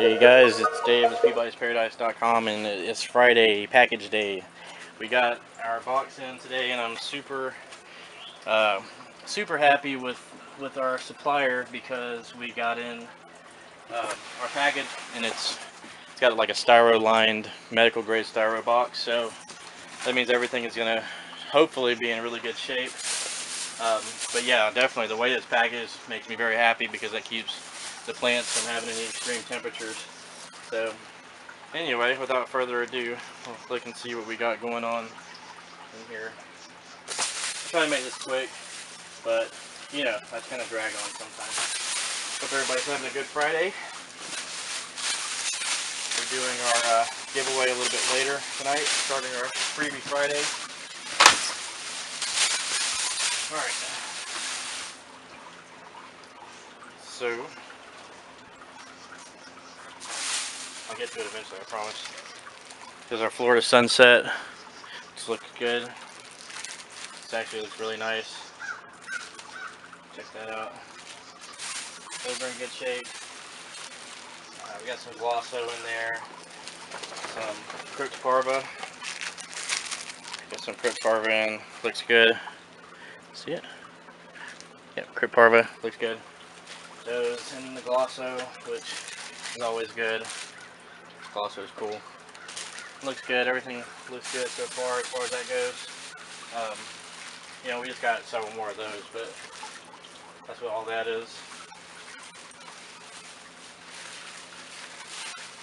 Hey guys, it's Dave, it's Peabody'sParadise.com, and it's Friday, package day. We got our box in today, and I'm uh, super happy with our supplier because we got in our package, and it's got like a styro lined medical grade styro box, so that means everything is gonna hopefully be in really good shape. But yeah, definitely the way it's packaged makes me very happy because it keeps the plants from having any extreme temperatures. So anyway, without further ado, let's look and see what we got going on in here. I'm trying to make this quick, but you know, I kind of drag on sometimes. Hope everybody's having a good Friday. We're doing our giveaway a little bit later tonight, starting our Freebie Friday. Alright. So, I'll get to it eventually, I promise. Here's our Florida sunset. It's looking good. This actually looks really nice. Check that out. Those are in good shape. We got some Glosso in there. Some Cryptoparva. Got some Cryptoparva in. Looks good. See it? Yep, Cryptoparva. Looks good. Those in the Glosso, which is always good. Glosso is cool. Looks good. Everything looks good so far as that goes. You know, we just got several more of those, but that's what all that is.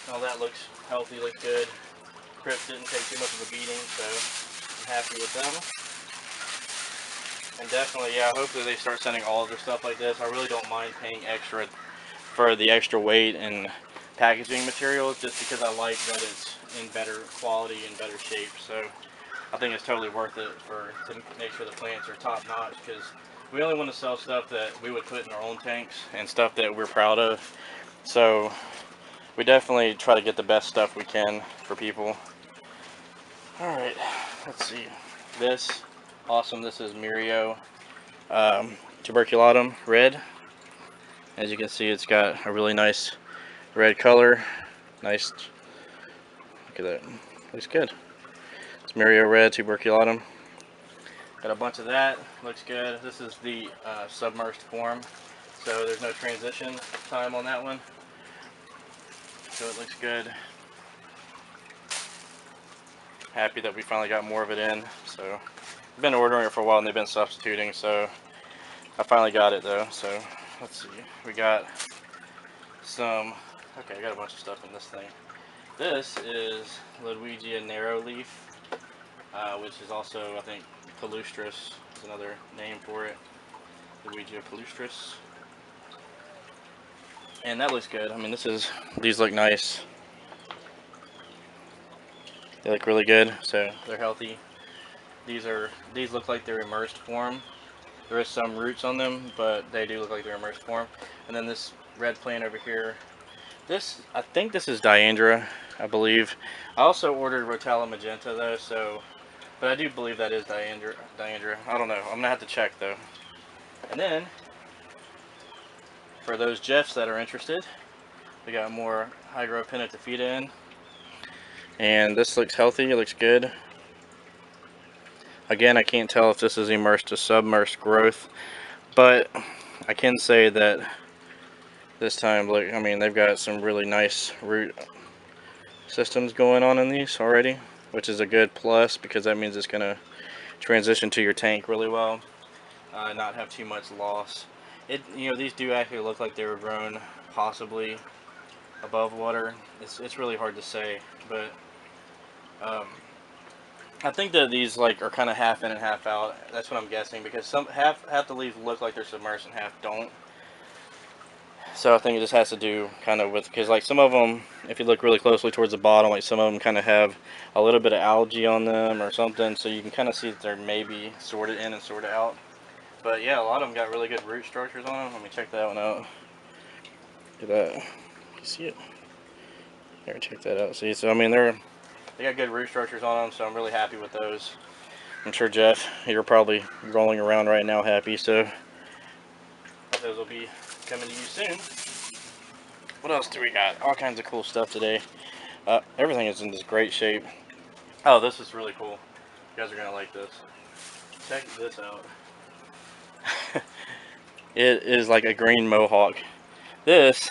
All that looks healthy, looks good. Crypt didn't take too much of a beating, so I'm happy with them. And definitely, yeah, hopefully they start sending all of their stuff like this. I really don't mind paying extra for the extra weight and packaging materials, just because I like that it's in better quality and better shape. So I think it's totally worth it to make sure the plants are top notch, because we only want to sell stuff that we would put in our own tanks and stuff that we're proud of. So we definitely try to get the best stuff we can for people. Alright, let's see. This, awesome, this is Mirio tuberculatum red. As you can see, it's got a really nice red color. Nice, look at that, looks good. It's Mirio red tuberculatum. Got a bunch of that, looks good. This is the submersed form, so there's no transition time on that one. So it looks good. Happy that we finally got more of it in. So I've been ordering it for a while and they've been substituting, so I finally got it though. So let's see, we got some, okay, I got a bunch of stuff in this thing. This is Ludwigia narrow leaf, which is also, I think, palustris is another name for it. Ludwigia palustris. And that looks good. I mean, these look nice. They look really good, so they're healthy. These look like they're immersed form. There is some roots on them, but they do look like they're immersed form. And then this red plant over here, I think this is Diandra, I believe. I also ordered Rotala magenta though, so, but I do believe that is Diandra. I don't know. I'm gonna have to check though. And then, for those Jeffs that are interested, we got more Hygropenna tafida in. And this looks healthy, it looks good. Again, I can't tell if this is immersed to submersed growth, but I can say that this time, look, I mean, they've got some really nice root systems going on in these already, which is a good plus because that means it's going to transition to your tank really well, not have too much loss. You know, these do actually look like they were grown possibly above water. It's really hard to say, but I think that these like are kind of half in and half out. That's what I'm guessing, because half the leaves look like they're submersed and half don't. So I think it just has to do kind of with, because like some of them, if you look really closely towards the bottom, like some of them kind of have a little bit of algae on them or something, so you can kind of see that they're maybe sorted in and sorted out. But yeah, a lot of them got really good root structures on them. Let me check that one out. Look at that. You see it? Here, check that out. See, so I mean they got good root structures on them, so I'm really happy with those. I'm sure Jeff, you're probably rolling around right now happy, so those will be coming to you soon. What else do we got? All kinds of cool stuff today. Everything is in this great shape. Oh, this is really cool. You guys are gonna like this. Check this out. It is like a green mohawk. This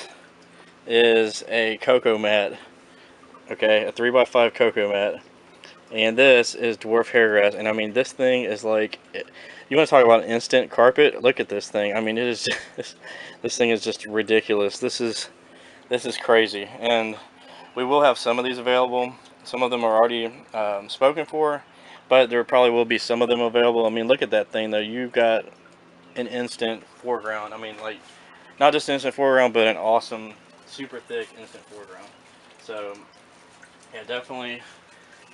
is a cocoa mat. Okay, a 3x5 cocoa mat. And this is dwarf hairgrass. And I mean, this thing is like, you want to talk about an instant carpet? Look at this thing. I mean, it is just, this thing is just ridiculous. This is crazy. And we will have some of these available. Some of them are already spoken for, but there probably will be some of them available. I mean, look at that thing though. You've got an instant foreground. I mean, like, not just instant foreground, but an awesome, super thick instant foreground. So, yeah, definitely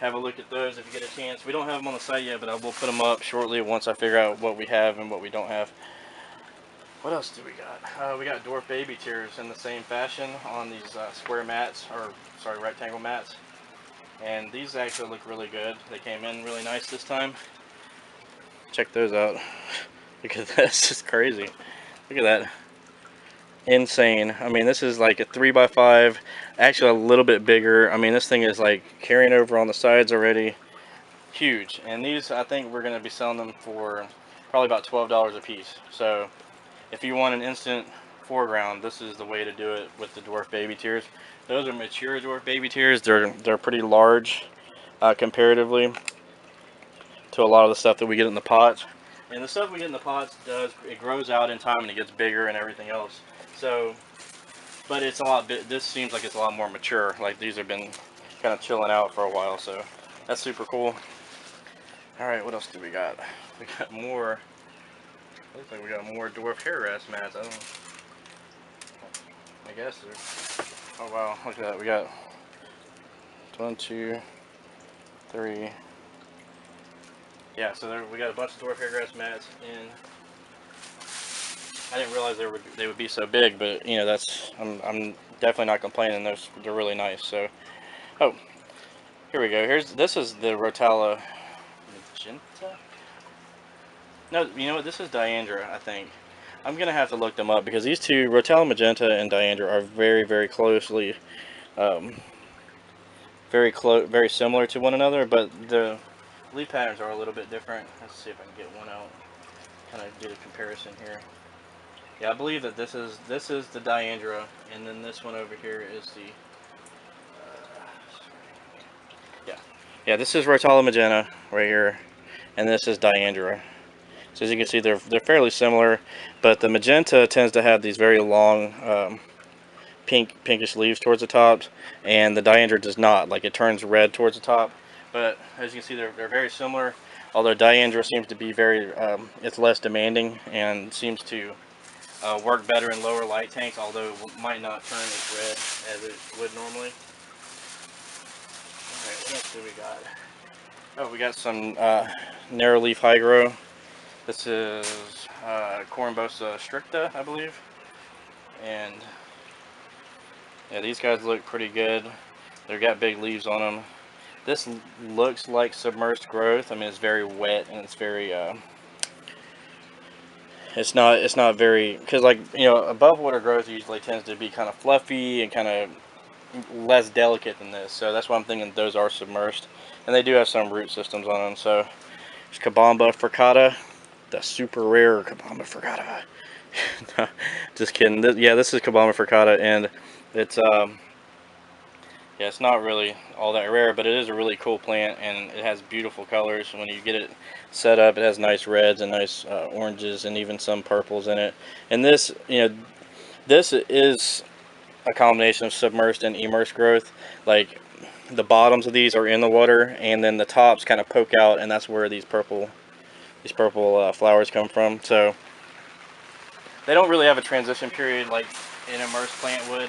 have a look at those if you get a chance. We don't have them on the site yet, but I will put them up shortly once I figure out what we have and what we don't have. What else do we got? We got dwarf baby tiers in the same fashion on these square mats, or sorry, rectangle mats. And these actually look really good. They came in really nice this time. Check those out. Look at this, it's crazy. Look at that. Insane. I mean, this is like a 3x5, actually a little bit bigger. I mean, this thing is like carrying over on the sides already. Huge. And these, I think we're going to be selling them for probably about $12 a piece. So if you want an instant foreground, this is the way to do it with the dwarf baby tiers. Those are mature dwarf baby tiers. They're pretty large comparatively to a lot of the stuff that we get in the pots. And the stuff we get in the pots it grows out in time and it gets bigger and everything else. So, but it's a lot. This seems like it's a lot more mature. Like these have been kind of chilling out for a while, so that's super cool. All right, what else do we got? We got more. Looks like we got more dwarf hairgrass mats. I guess there's. Oh wow, look at that. We got 1, 2, 3. Yeah, so we got a bunch of dwarf hairgrass mats in. I didn't realize they would be so big, but you know, I'm definitely not complaining. They're really nice. So, oh, here we go. This is the Rotala Magenta. No, you know what? This is Diandra, I think. I'm gonna have to look them up because these two, Rotala Magenta and Diandra, are very, very closely, very similar to one another. But the leaf patterns are a little bit different. Let's see if I can get one out. Kind of do the comparison here. Yeah, I believe that this is the Diandra, and then this one over here is the. Yeah, this is Rotala Magenta right here, and this is Diandra. So as you can see, they're fairly similar, but the magenta tends to have these very long, pinkish leaves towards the top, and the Diandra does not. Like it turns red towards the top. But as you can see, they're very similar. Although Diandra seems to be it's less demanding and seems to work better in lower light tanks. Although it might not turn as red as it would normally. All right, what else do we got? Oh, we got some narrow leaf high grow. This is Corymbosa stricta, I believe. And yeah, these guys look pretty good. They've got big leaves on them. This looks like submersed growth. I mean, it's very wet and it's very it's not very, because like, you know, above water growth usually tends to be kind of fluffy and kind of less delicate than this. So that's why I'm thinking those are submersed. And they do have some root systems on them. So there's Kabamba fricata. The super rare Kabamba fricata. No, just kidding. This is Kabamba fricata, and it's yeah, it's not really all that rare, but it is a really cool plant, and it has beautiful colors. When you get it set up, it has nice reds and nice oranges, and even some purples in it. And this, you know, this is a combination of submersed and immersed growth. Like the bottoms of these are in the water, and then the tops kind of poke out, and that's where these purple flowers come from. So they don't really have a transition period like an immersed plant would.